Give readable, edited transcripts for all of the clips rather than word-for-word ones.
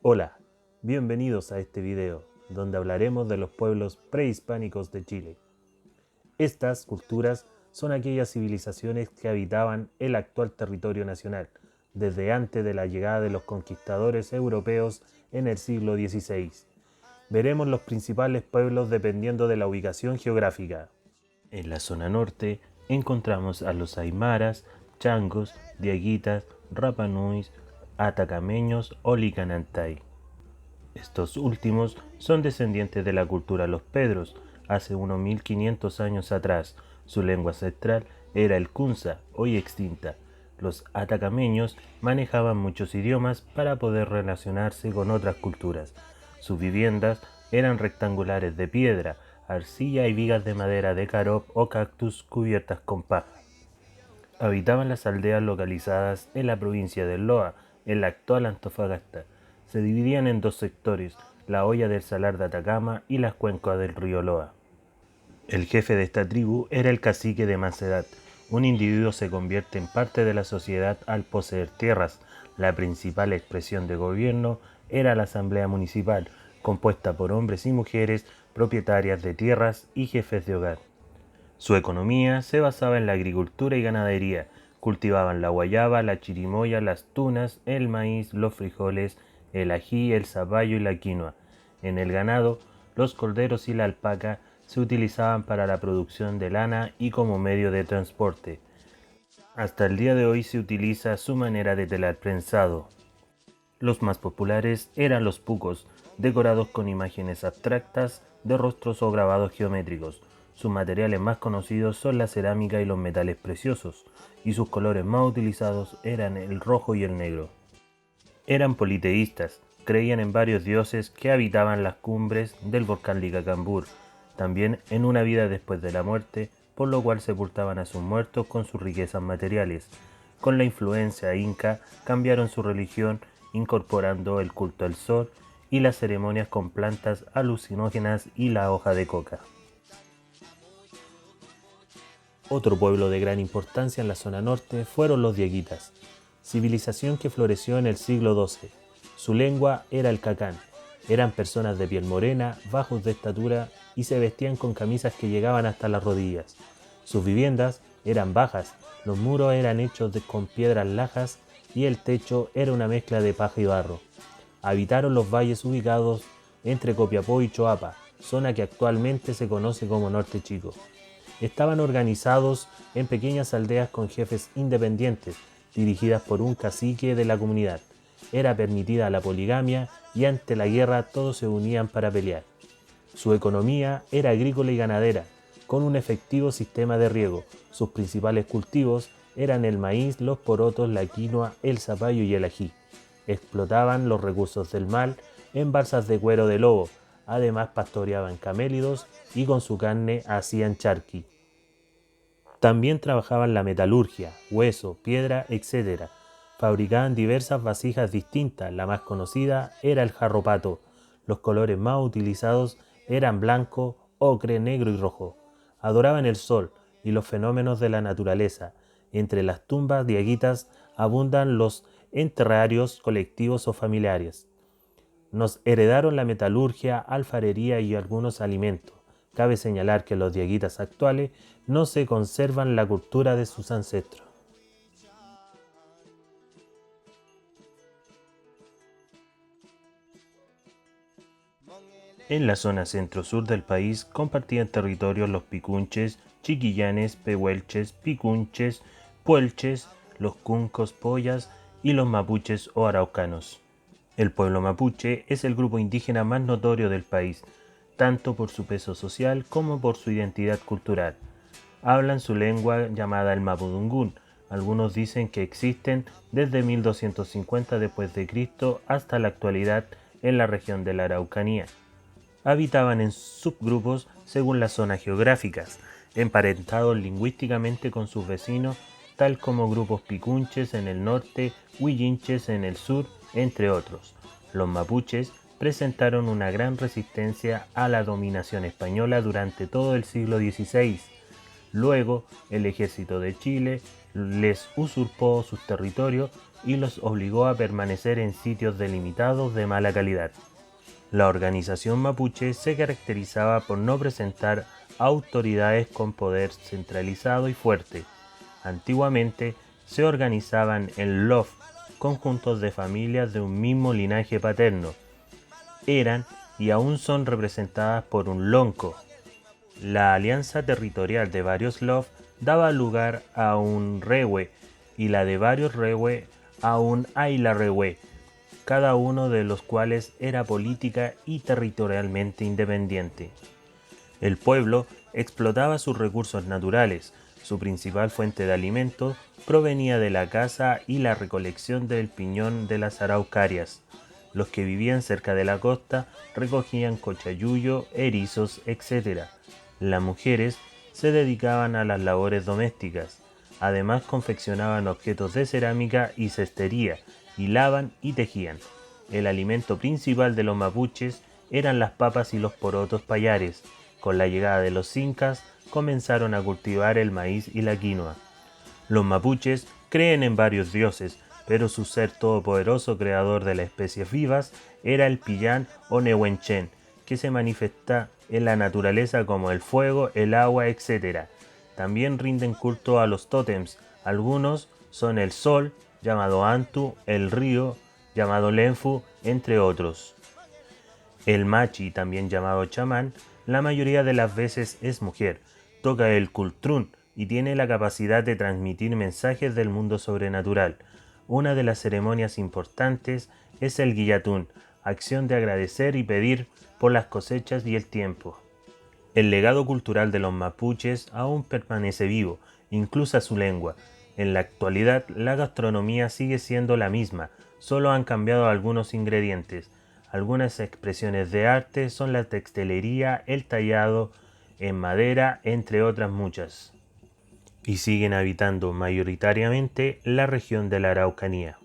Hola, bienvenidos a este video, donde hablaremos de los pueblos prehispánicos de Chile. Estas culturas son aquellas civilizaciones que habitaban el actual territorio nacional, desde antes de la llegada de los conquistadores europeos en el siglo XVI. Veremos los principales pueblos dependiendo de la ubicación geográfica. En la zona norte encontramos a los aymaras, changos, diaguitas, rapanuis, atacameños o licanantay. Estos últimos son descendientes de la cultura Los Pedros, hace unos 1500 años atrás. Su lengua ancestral era el kunza, hoy extinta. Los atacameños manejaban muchos idiomas para poder relacionarse con otras culturas. Sus viviendas eran rectangulares de piedra, arcilla y vigas de madera de carob o cactus cubiertas con paja. Habitaban las aldeas localizadas en la provincia de Loa, en la actual Antofagasta. Se dividían en dos sectores, la hoya del Salar de Atacama y las cuencas del río Loa. El jefe de esta tribu era el cacique de más edad. Un individuo se convierte en parte de la sociedad al poseer tierras. La principal expresión de gobierno era la asamblea municipal, compuesta por hombres y mujeres propietarias de tierras y jefes de hogar. Su economía se basaba en la agricultura y ganadería. Cultivaban la guayaba, la chirimoya, las tunas, el maíz, los frijoles, el ají, el zapallo y la quinoa. En el ganado, los corderos y la alpaca se utilizaban para la producción de lana y como medio de transporte. Hasta el día de hoy se utiliza su manera de telar prensado. Los más populares eran los pucos, decorados con imágenes abstractas de rostros o grabados geométricos. Sus materiales más conocidos son la cerámica y los metales preciosos, y sus colores más utilizados eran el rojo y el negro. Eran politeístas, creían en varios dioses que habitaban las cumbres del volcán Licacambur, también en una vida después de la muerte, por lo cual sepultaban a sus muertos con sus riquezas materiales. Con la influencia inca cambiaron su religión incorporando el culto al sol y las ceremonias con plantas alucinógenas y la hoja de coca. Otro pueblo de gran importancia en la zona norte fueron los diaguitas, civilización que floreció en el siglo XII. Su lengua era el cacán. Eran personas de piel morena, bajos de estatura y se vestían con camisas que llegaban hasta las rodillas. Sus viviendas eran bajas, los muros eran hechos con piedras lajas y el techo era una mezcla de paja y barro. Habitaron los valles ubicados entre Copiapó y Choapa, zona que actualmente se conoce como Norte Chico. Estaban organizados en pequeñas aldeas con jefes independientes, dirigidas por un cacique de la comunidad. Era permitida la poligamia y ante la guerra todos se unían para pelear. Su economía era agrícola y ganadera, con un efectivo sistema de riego. Sus principales cultivos eran el maíz, los porotos, la quinoa, el zapallo y el ají. Explotaban los recursos del mar en balsas de cuero de lobo. Además pastoreaban camélidos y con su carne hacían charqui. También trabajaban la metalurgia, hueso, piedra, etc. Fabricaban diversas vasijas distintas, la más conocida era el jarropato. Los colores más utilizados eran blanco, ocre, negro y rojo. Adoraban el sol y los fenómenos de la naturaleza. Entre las tumbas diaguitas abundan los enterrarios colectivos o familiares. Nos heredaron la metalurgia, alfarería y algunos alimentos. Cabe señalar que los diaguitas actuales no se conservan la cultura de sus ancestros. En la zona centro-sur del país compartían territorios los picunches, chiquillanes, pehuelches, picunches, puelches, los cuncos, poyas y los mapuches o araucanos. El pueblo mapuche es el grupo indígena más notorio del país, tanto por su peso social como por su identidad cultural. Hablan su lengua llamada el mapudungún. Algunos dicen que existen desde 1250 después de Cristo hasta la actualidad en la región de la Araucanía. Habitaban en subgrupos según las zonas geográficas, emparentados lingüísticamente con sus vecinos, tal como grupos picunches en el norte, huillinches en el sur, entre otros. Los mapuches presentaron una gran resistencia a la dominación española durante todo el siglo XVI. Luego, el ejército de Chile les usurpó sus territorios y los obligó a permanecer en sitios delimitados de mala calidad. La organización mapuche se caracterizaba por no presentar autoridades con poder centralizado y fuerte. Antiguamente se organizaban en lof, conjuntos de familias de un mismo linaje paterno. Eran y aún son representadas por un lonco. La alianza territorial de varios lof daba lugar a un rewe y la de varios rewe a un aila-rewe, cada uno de los cuales era política y territorialmente independiente. El pueblo explotaba sus recursos naturales. Su principal fuente de alimento provenía de la caza y la recolección del piñón de las araucarias. Los que vivían cerca de la costa recogían cochayuyo, erizos, etc. Las mujeres se dedicaban a las labores domésticas. Además confeccionaban objetos de cerámica y cestería, hilaban y tejían. El alimento principal de los mapuches eran las papas y los porotos payares. Con la llegada de los incas comenzaron a cultivar el maíz y la quinoa. Los mapuches creen en varios dioses, pero su ser todopoderoso creador de las especies vivas era el Pillán o Nehuenchen, que se manifiesta en la naturaleza como el fuego, el agua, etc. También rinden culto a los tótems. Algunos son el sol, llamado Antu, el río, llamado Lenfu, entre otros. El machi, también llamado chamán, la mayoría de las veces es mujer, toca el cultrún y tiene la capacidad de transmitir mensajes del mundo sobrenatural. Una de las ceremonias importantes es el guillatún, acción de agradecer y pedir por las cosechas y el tiempo. El legado cultural de los mapuches aún permanece vivo, incluso su lengua. En la actualidad, la gastronomía sigue siendo la misma, solo han cambiado algunos ingredientes. Algunas expresiones de arte son la textilería, el tallado en madera, entre otras muchas. Y siguen habitando mayoritariamente la región de la Araucanía.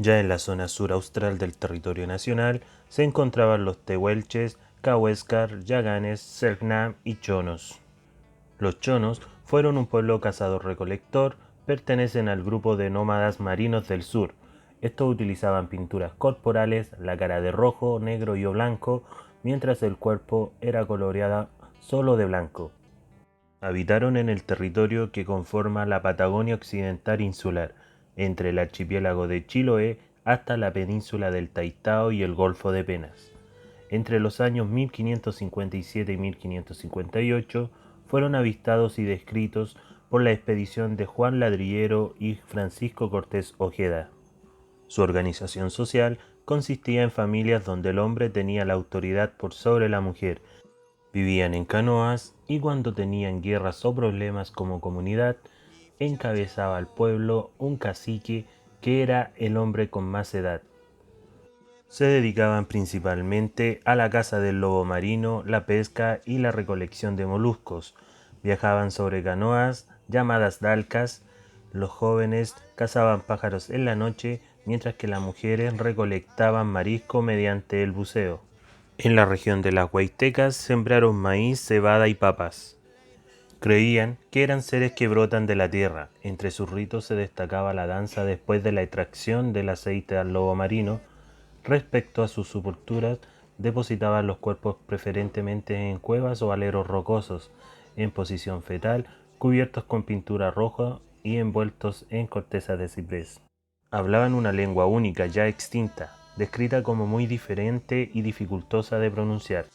Ya en la zona sur austral del territorio nacional se encontraban los tehuelches, cahuéscar, yaganes, sergnam y chonos. Los chonos fueron un pueblo cazador-recolector, pertenecen al grupo de nómadas marinos del sur. Estos utilizaban pinturas corporales, la cara de rojo, negro y o blanco, mientras el cuerpo era coloreada solo de blanco. Habitaron en el territorio que conforma la Patagonia occidental insular, entre el archipiélago de Chiloé hasta la península del Taitao y el Golfo de Penas. Entre los años 1557 y 1558 fueron avistados y descritos por la expedición de Juan Ladrillero y Francisco Cortés Ojeda. Su organización social consistía en familias donde el hombre tenía la autoridad por sobre la mujer. Vivían en canoas y cuando tenían guerras o problemas como comunidad, encabezaba al pueblo un cacique que era el hombre con más edad. Se dedicaban principalmente a la caza del lobo marino, la pesca y la recolección de moluscos. Viajaban sobre canoas llamadas dalcas. Los jóvenes cazaban pájaros en la noche, mientras que las mujeres recolectaban marisco mediante el buceo. En la región de las Huaytecas sembraron maíz, cebada y papas. Creían que eran seres que brotan de la tierra. Entre sus ritos se destacaba la danza después de la extracción del aceite al lobo marino. Respecto a sus sepulturas, depositaban los cuerpos preferentemente en cuevas o aleros rocosos, en posición fetal, cubiertos con pintura roja y envueltos en corteza de ciprés. Hablaban una lengua única ya extinta, descrita como muy diferente y dificultosa de pronunciar.